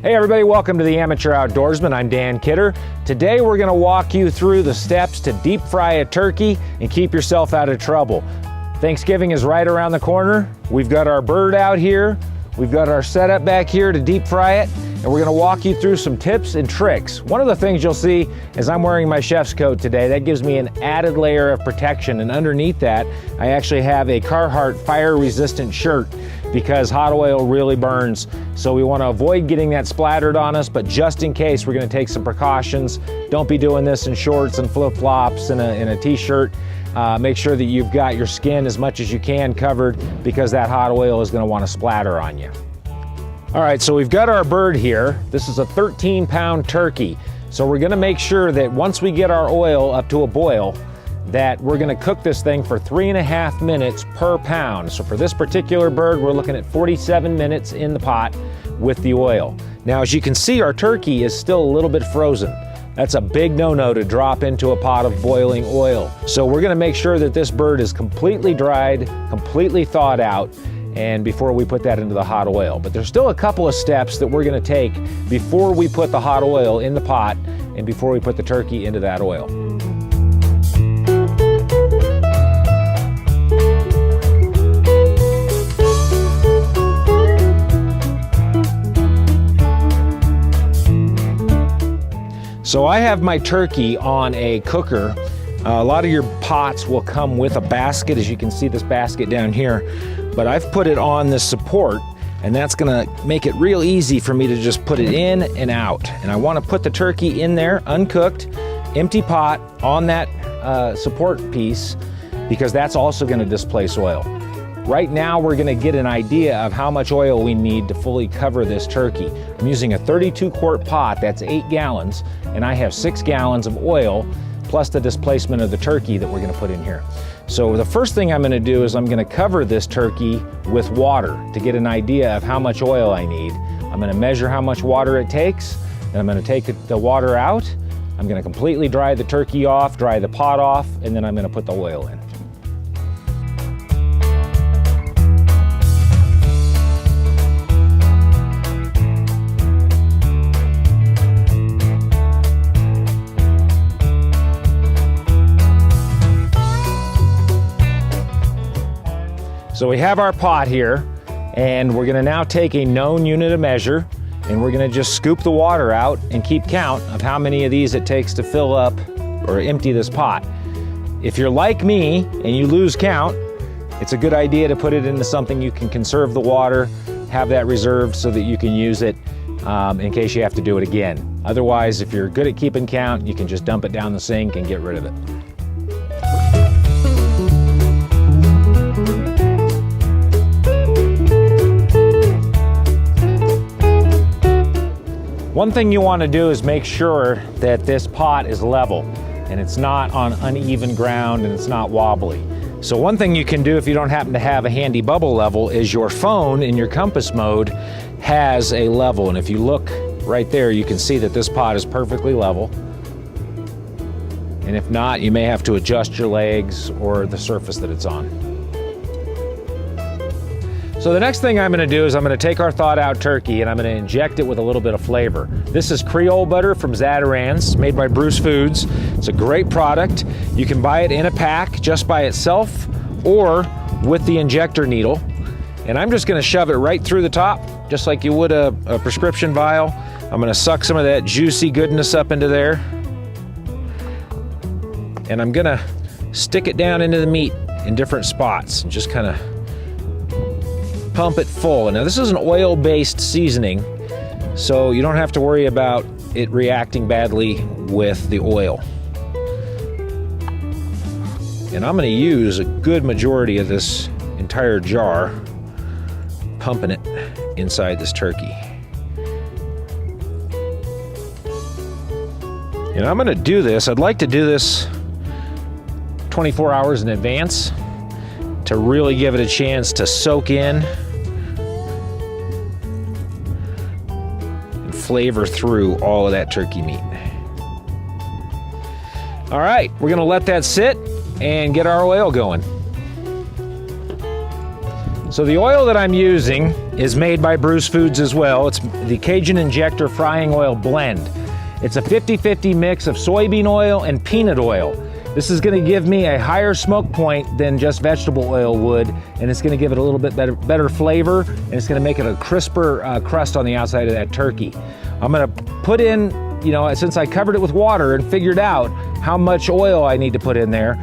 Hey everybody, welcome to the Amateur Outdoorsman. I'm Dan Kidder. Today we're going to walk you through the steps to deep fry a turkey and keep yourself out of trouble. Thanksgiving is right around the corner. We've got our bird out here. We've got our setup back here to deep fry it, and we're going to walk you through some tips and tricks. One of the things you'll see is I'm wearing my chef's coat today. That gives me an added layer of protection, and underneath that I actually have a Carhartt fire-resistant shirt because hot oil really burns. So we want to avoid getting that splattered on us, but just in case, we're going to take some precautions. Don't be doing this in shorts and flip-flops and a t-shirt. Make sure that you've got your skin as much as you can covered because that hot oil is going to want to splatter on you. All right, so we've got our bird here. This is a 13-pound turkey. So we're going to make sure that once we get our oil up to a boil, that we're going to cook this thing for 3.5 minutes per pound. So for this particular bird, we're looking at 47 minutes in the pot with the oil. Now, as you can see, our turkey is still a little bit frozen. That's a big no-no to drop into a pot of boiling oil. So we're going to make sure that this bird is completely dried, completely thawed out, and before we put that into the hot oil. But there's still a couple of steps that we're going to take before we put the hot oil in the pot and before we put the turkey into that oil. So I have my turkey on a cooker. A lot of your pots will come with a basket, as you can see this basket down here, but I've put it on this support, and that's gonna make it real easy for me to just put it in and out. And I wanna put the turkey in there, uncooked, empty pot on that support piece, because that's also gonna displace oil. Right now, we're gonna get an idea of how much oil we need to fully cover this turkey. I'm using a 32-quart pot, that's 8 gallons, and I have 6 gallons of oil, plus the displacement of the turkey that we're gonna put in here. So the first thing I'm gonna do is I'm gonna cover this turkey with water to get an idea of how much oil I need. I'm gonna measure how much water it takes, and I'm gonna take the water out. I'm gonna completely dry the turkey off, dry the pot off, and then I'm gonna put the oil in. So we have our pot here, and we're gonna now take a known unit of measure, and we're gonna just scoop the water out and keep count of how many of these it takes to fill up or empty this pot. If you're like me and you lose count, it's a good idea to put it into something you can conserve the water, have that reserved so that you can use it in case you have to do it again. Otherwise, if you're good at keeping count, you can just dump it down the sink and get rid of it. One thing you want to do is make sure that this pot is level and it's not on uneven ground and it's not wobbly. So one thing you can do if you don't happen to have a handy bubble level is your phone in your compass mode has a level, and if you look right there you can see that this pot is perfectly level. And if not, you may have to adjust your legs or the surface that it's on. So the next thing I'm gonna do is I'm gonna take our thawed out turkey and I'm gonna inject it with a little bit of flavor. This is Creole butter from Zatarain's, made by Bruce Foods. It's a great product. You can buy it in a pack just by itself or with the injector needle. And I'm just gonna shove it right through the top, just like you would a prescription vial. I'm gonna suck some of that juicy goodness up into there. And I'm gonna stick it down into the meat in different spots and just kind of pump it full. And now this is an oil-based seasoning, so you don't have to worry about it reacting badly with the oil. And I'm going to use a good majority of this entire jar, pumping it inside this turkey. And I'm going to do this, I'd like to do this 24 hours in advance to really give it a chance to soak in and flavor through all of that turkey meat. All right, we're gonna let that sit and get our oil going. So the oil that I'm using is made by Bruce Foods as well. It's the Cajun Injector Frying Oil Blend. It's a 50-50 mix of soybean oil and peanut oil. This is going to give me a higher smoke point than just vegetable oil would, and it's going to give it a little bit better flavor, and it's going to make it a crisper crust on the outside of that turkey. I'm going to put in, since I covered it with water and figured out how much oil I need to put in there,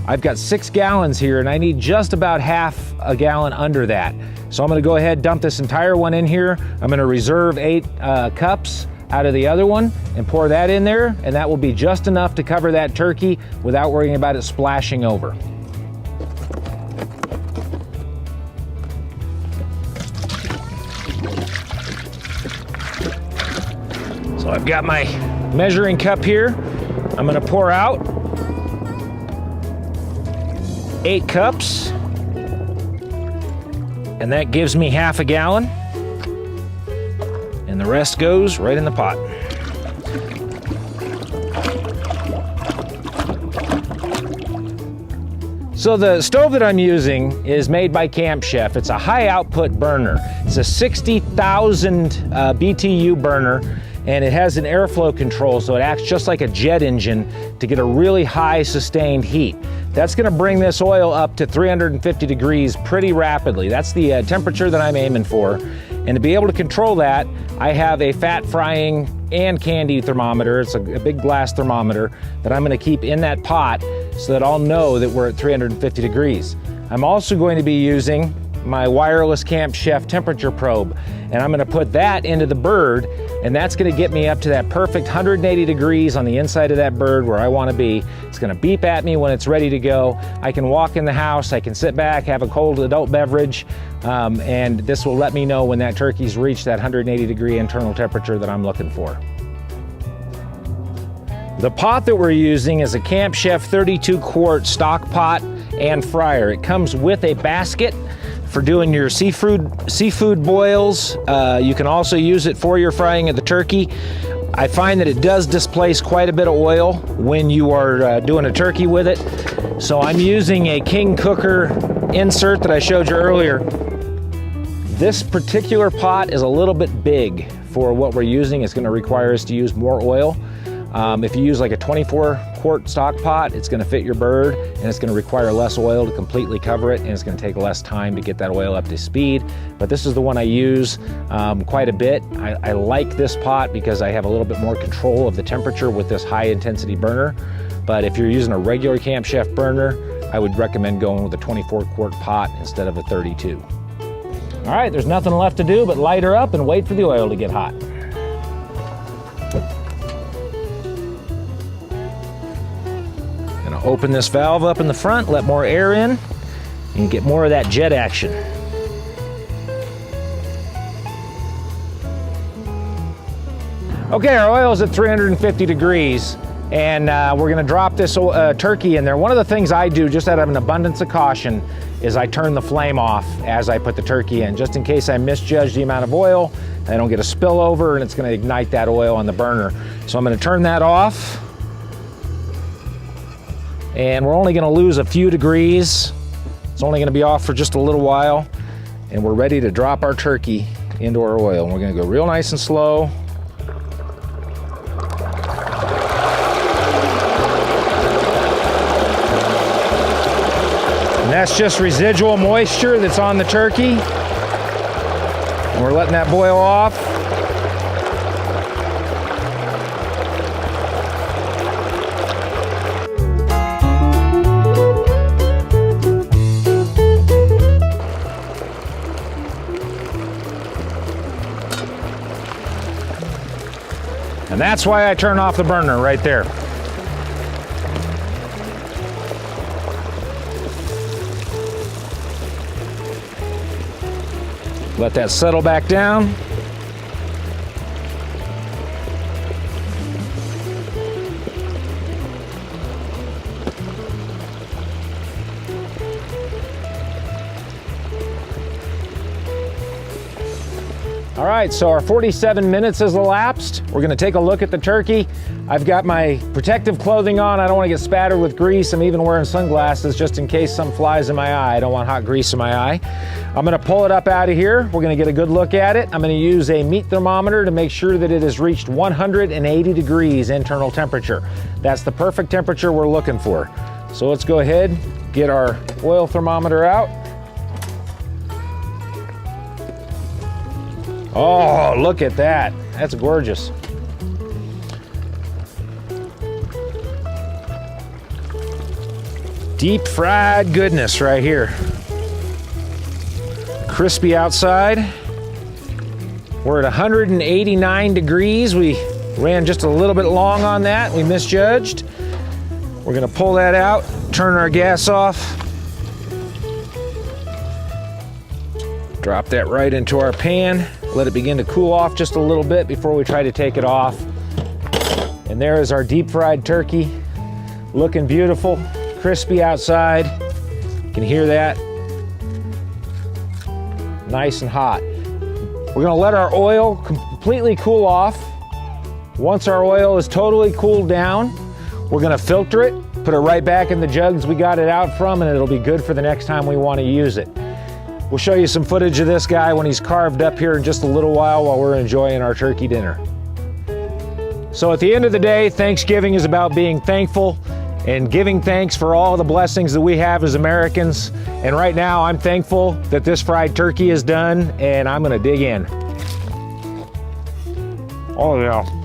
I've got 6 gallons here, and I need just about half a gallon under that. So I'm going to go ahead and dump this entire one in here. I'm going to reserve 8 cups out of the other one and pour that in there, and that will be just enough to cover that turkey without worrying about it splashing over. So I've got my measuring cup here. I'm going to pour out 8 cups, and that gives me half a gallon. And the rest goes right in the pot. So the stove that I'm using is made by Camp Chef. It's a high output burner. It's a 60,000 BTU burner, and it has an airflow control, so it acts just like a jet engine to get a really high sustained heat. That's gonna bring this oil up to 350 degrees pretty rapidly. That's the temperature that I'm aiming for. And to be able to control that, I have a fat frying and candy thermometer. It's a big glass thermometer that I'm gonna keep in that pot so that I'll know that we're at 350 degrees. I'm also going to be using my wireless Camp Chef temperature probe, and I'm gonna put that into the bird, and that's gonna get me up to that perfect 180 degrees on the inside of that bird where I wanna be. It's gonna beep at me when it's ready to go. I can walk in the house, I can sit back, have a cold adult beverage, and this will let me know when that turkey's reached that 180 degree internal temperature that I'm looking for. The pot that we're using is a Camp Chef 32 quart stock pot and fryer. It comes with a basket for doing your seafood boils. You can also use it for your frying of the turkey. I find that it does displace quite a bit of oil when you are doing a turkey with it. So I'm using a King Cooker insert that I showed you earlier. This particular pot is a little bit big for what we're using. It's gonna require us to use more oil. If you use like a 24 quart stock pot, it's gonna fit your bird, and it's gonna require less oil to completely cover it, and it's gonna take less time to get that oil up to speed. But this is the one I use quite a bit. I like this pot because I have a little bit more control of the temperature with this high intensity burner. But if you're using a regular Camp Chef burner, I would recommend going with a 24 quart pot instead of a 32. All right, there's nothing left to do but light her up and wait for the oil to get hot. Gonna open this valve up in the front, let more air in, and get more of that jet action. Okay, our oil is at 350 degrees, and we're gonna drop this turkey in there. One of the things I do, just out of an abundance of caution, is I turn the flame off as I put the turkey in, just in case I misjudge the amount of oil, and I don't get a spillover, and it's gonna ignite that oil on the burner. So I'm gonna turn that off, and we're only gonna lose a few degrees. It's only gonna be off for just a little while, and we're ready to drop our turkey into our oil. And we're gonna go real nice and slow. And that's just residual moisture that's on the turkey. And we're letting that boil off. And that's why I turn off the burner right there. Let that settle back down. All right, so our 47 minutes has elapsed. We're gonna take a look at the turkey. I've got my protective clothing on. I don't wanna get spattered with grease. I'm even wearing sunglasses just in case some flies in my eye. I don't want hot grease in my eye. I'm gonna pull it up out of here. We're gonna get a good look at it. I'm gonna use a meat thermometer to make sure that it has reached 180 degrees internal temperature. That's the perfect temperature we're looking for. So let's go ahead, get our oil thermometer out. Oh, look at that. That's gorgeous. Deep fried goodness right here. Crispy outside. We're at 189 degrees. We ran just a little bit long on that. We misjudged. We're gonna pull that out, turn our gas off. Drop that right into our pan. Let it begin to cool off just a little bit before we try to take it off. And there is our deep fried turkey. Looking beautiful, crispy outside. You can hear that. Nice and hot. We're gonna let our oil completely cool off. Once our oil is totally cooled down, we're gonna filter it, put it right back in the jugs we got it out from, and it'll be good for the next time we wanna use it. We'll show you some footage of this guy when he's carved up here in just a little while we're enjoying our turkey dinner. So at the end of the day, Thanksgiving is about being thankful and giving thanks for all the blessings that we have as Americans. And right now, I'm thankful that this fried turkey is done, and I'm gonna dig in. Oh yeah.